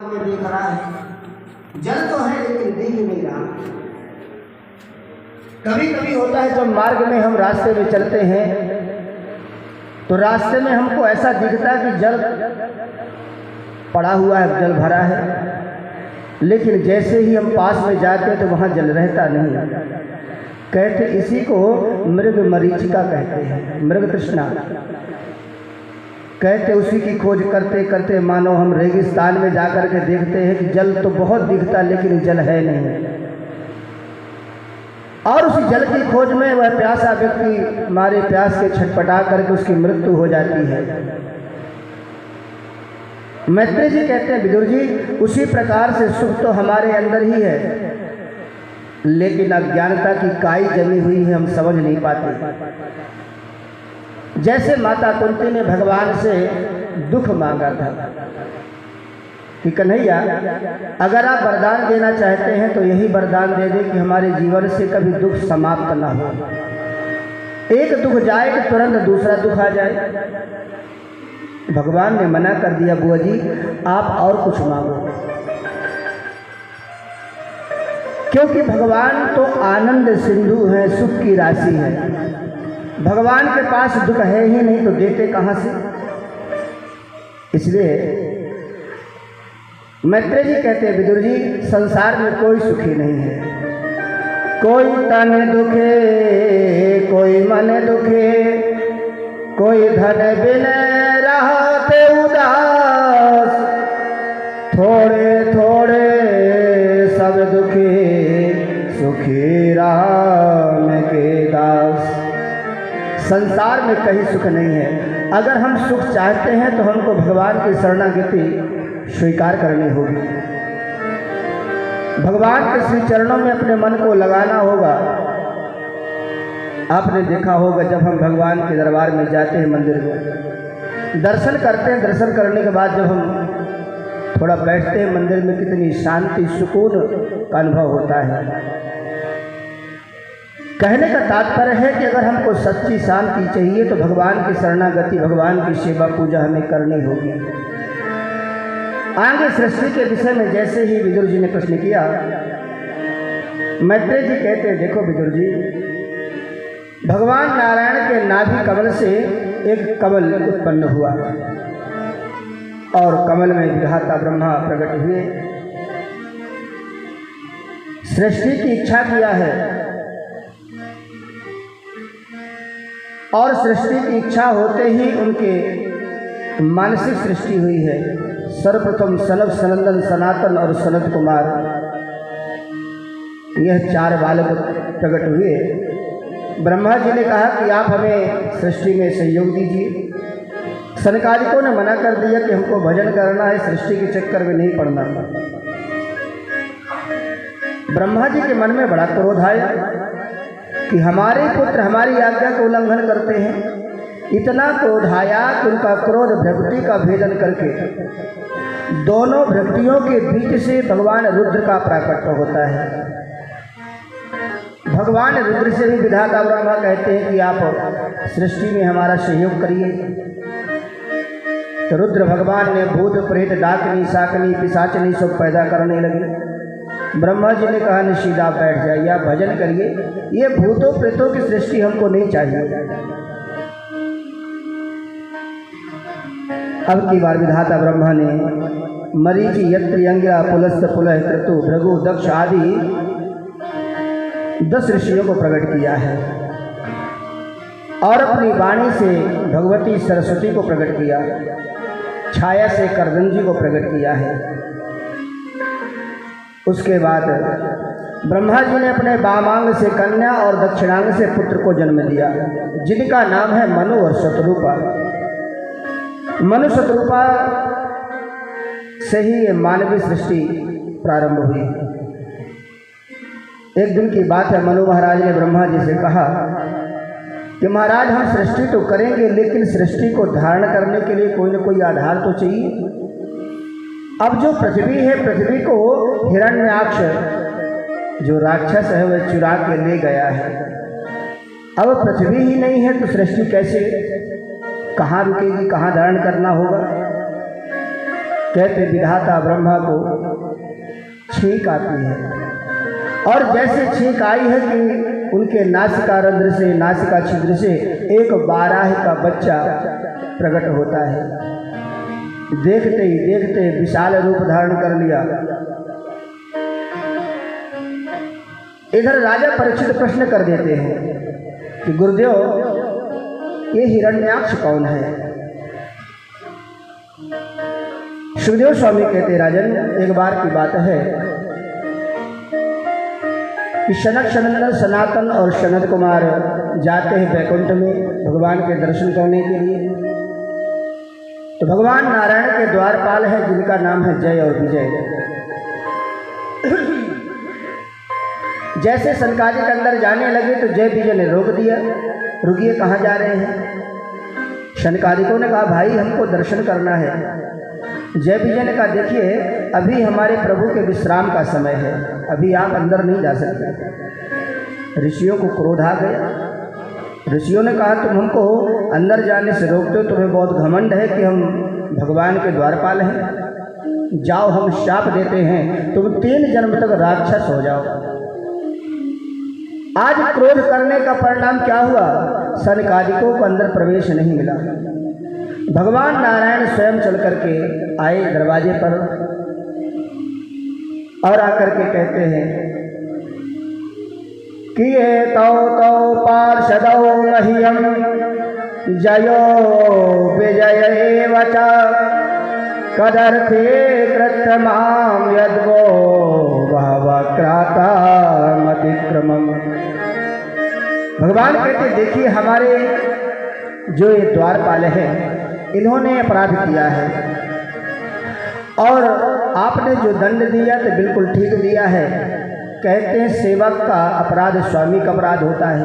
देख रहा है, जल तो है लेकिन दिख नहीं रहा। कभी कभी होता है जब मार्ग में हम रास्ते में चलते हैं तो रास्ते में हमको ऐसा दिखता है कि जल पड़ा हुआ है, जल भरा है, लेकिन जैसे ही हम पास में जाते हैं तो वहाँ जल रहता नहीं। कहते इसी को मृग मरीचिका कहते हैं, मृग तृष्णा कहते। उसी की खोज करते करते मानो हम रेगिस्तान में जाकर के देखते हैं कि जल तो बहुत दिखता लेकिन जल है नहीं, और उसी जल की खोज में वह प्यासा व्यक्ति मारे प्यास के छटपटा करके उसकी मृत्यु हो जाती है। मैत्रेय जी कहते हैं विदुर जी, उसी प्रकार से सुख तो हमारे अंदर ही है, लेकिन अज्ञानता की काई जमी हुई है, हम समझ नहीं पाते। जैसे माता कुंती ने भगवान से दुख मांगा था कि कन्हैया अगर आप वरदान देना चाहते हैं तो यही वरदान दे दे कि हमारे जीवन से कभी दुख समाप्त ना हो। एक दुख जाए कि तुरंत दूसरा दुख आ जाए। भगवान ने मना कर दिया, बुआ जी आप और कुछ मांगो, क्योंकि भगवान तो आनंद सिंधु है, सुख की राशि है। भगवान के पास दुख है ही नहीं तो देते कहाँ से। इसलिए मैत्रेय जी कहते हैं विदुर जी, संसार में कोई सुखी नहीं है। कोई तन दुखे, कोई मन दुखे, कोई धन बिन रहते उदास, थोड़े थोड़े सब दुखी, सुखी राम के दास। संसार में कहीं सुख नहीं है। अगर हम सुख चाहते हैं तो हमको भगवान की शरणागति स्वीकार करनी होगी, भगवान के श्री चरणों में अपने मन को लगाना होगा। आपने देखा होगा जब हम भगवान के दरबार में जाते हैं, मंदिर में दर्शन करते हैं, दर्शन करने के बाद जब हम थोड़ा बैठते हैं मंदिर में, कितनी शांति सुकून का अनुभव होता है। कहने का तात्पर्य है कि अगर हमको सच्ची शांति चाहिए तो भगवान की शरणागति, भगवान की सेवा पूजा हमें करनी होगी। आगे सृष्टि के विषय में जैसे ही विदुर जी ने प्रश्न किया, मैत्रेय जी कहते हैं देखो विदुर जी, भगवान नारायण के नाभि कमल से एक कमल उत्पन्न हुआ और कमल में विधाता ब्रह्मा प्रकट हुए। सृष्टि की इच्छा किया है और सृष्टि की इच्छा होते ही उनके मानसिक सृष्टि हुई है। सर्वप्रथम सनक, सनंदन, सनातन और सनत कुमार, यह चार बालक प्रकट हुए। ब्रह्मा जी ने कहा कि आप हमें सृष्टि में सहयोग दीजिए। सनकादिकों ने मना कर दिया कि हमको भजन करना है, सृष्टि के चक्कर में नहीं पड़ना। ब्रह्मा जी के मन में बड़ा क्रोध आया कि हमारे पुत्र हमारी आज्ञा का उल्लंघन करते हैं। इतना क्रोध आया कि उनका क्रोध भ्रकुटी का भेदन करके दोनों भ्रकुटियों के बीच से भगवान रुद्र का प्राकट्य होता है। भगवान रुद्र से भी विधाता ब्रह्मा कहते हैं कि आप सृष्टि में हमारा सहयोग करिए। तो रुद्र भगवान ने भूत प्रेत डाकनी शाकनी पिशाचनी सब पैदा करने लगे। ब्रह्मा जी ने कहा निश्चित आप बैठ जाइए, आप भजन करिए, ये भूतों प्रेतों की सृष्टि हमको नहीं चाहिए। अब की बार विधाता ब्रह्मा ने मरीचि, यत्री, अंगिरा, पुलस्त, पुलह, क्रतु, भृगु, दक्ष आदि 10 ऋषियों को प्रकट किया है और अपनी वाणी से भगवती सरस्वती को प्रकट किया, छाया से करदंजी को प्रकट किया है। उसके बाद ब्रह्मा जी ने अपने वामांग से कन्या और दक्षिणांग से पुत्र को जन्म दिया, जिनका नाम है मनु और शतरूपा। मनु शतरूपा से ही ये मानवीय सृष्टि प्रारंभ हुई। एक दिन की बात है, मनु महाराज ने ब्रह्मा जी से कहा कि महाराज हम सृष्टि तो करेंगे लेकिन सृष्टि को धारण करने के लिए कोई न कोई आधार तो चाहिए। अब जो पृथ्वी है, पृथ्वी को हिरण्याक्ष जो राक्षस है वह चुरा के ले गया है। अब पृथ्वी ही नहीं है तो सृष्टि कैसे, कहाँ रुकेगी, कहाँ धारण करना होगा। कहते विधाता ब्रह्मा को छींक आती है, और जैसे छींक आई है कि उनके नासिका रंध्र से, नासिका छिद्र से एक बाराह का बच्चा प्रकट होता है। देखते ही देखते विशाल रूप धारण कर लिया। इधर राजा परीक्षित प्रश्न कर देते हैं कि गुरुदेव ये हिरण्याक्ष कौन है? सुखदेव स्वामी कहते राजन, एक बार की बात है कि सनक सनंदन सनातन और सनत कुमार जाते हैं वैकुंठ में भगवान के दर्शन करने के लिए। तो भगवान नारायण के द्वारपाल है जिनका नाम है जय और विजय। जैसे सनकादिक अंदर जाने लगे तो जय विजय ने रोक दिया, रुकिए कहाँ जा रहे हैं? सनकादिकों ने कहा भाई हमको दर्शन करना है। जय विजय ने कहा देखिए अभी हमारे प्रभु के विश्राम का समय है, अभी आप अंदर नहीं जा सकते। ऋषियों को क्रोध आ गया। ऋषियों ने कहा तुम हमको अंदर जाने से रोकते हो, तुम्हें बहुत घमंड है कि हम भगवान के द्वारपाल हैं। जाओ हम शाप देते हैं, तुम 3 जन्म तक राक्षस हो जाओ। आज क्रोध करने का परिणाम क्या हुआ? सनकादिकों को अंदर प्रवेश नहीं मिला। भगवान नारायण स्वयं चल करके आए दरवाजे पर और आकर के कहते हैं कि ये तौ पार्षदौ मह्यम जयो विजय एव च कदर्थे कृतमाम यद्वो वक्रतामतिक्रमम्। भगवान कहते देखिए हमारे जो ये द्वारपाल हैं इन्होंने अपराध किया है, और आपने जो दंड दिया तो बिल्कुल ठीक दिया है। कहते हैं सेवक का अपराध स्वामी का अपराध होता है।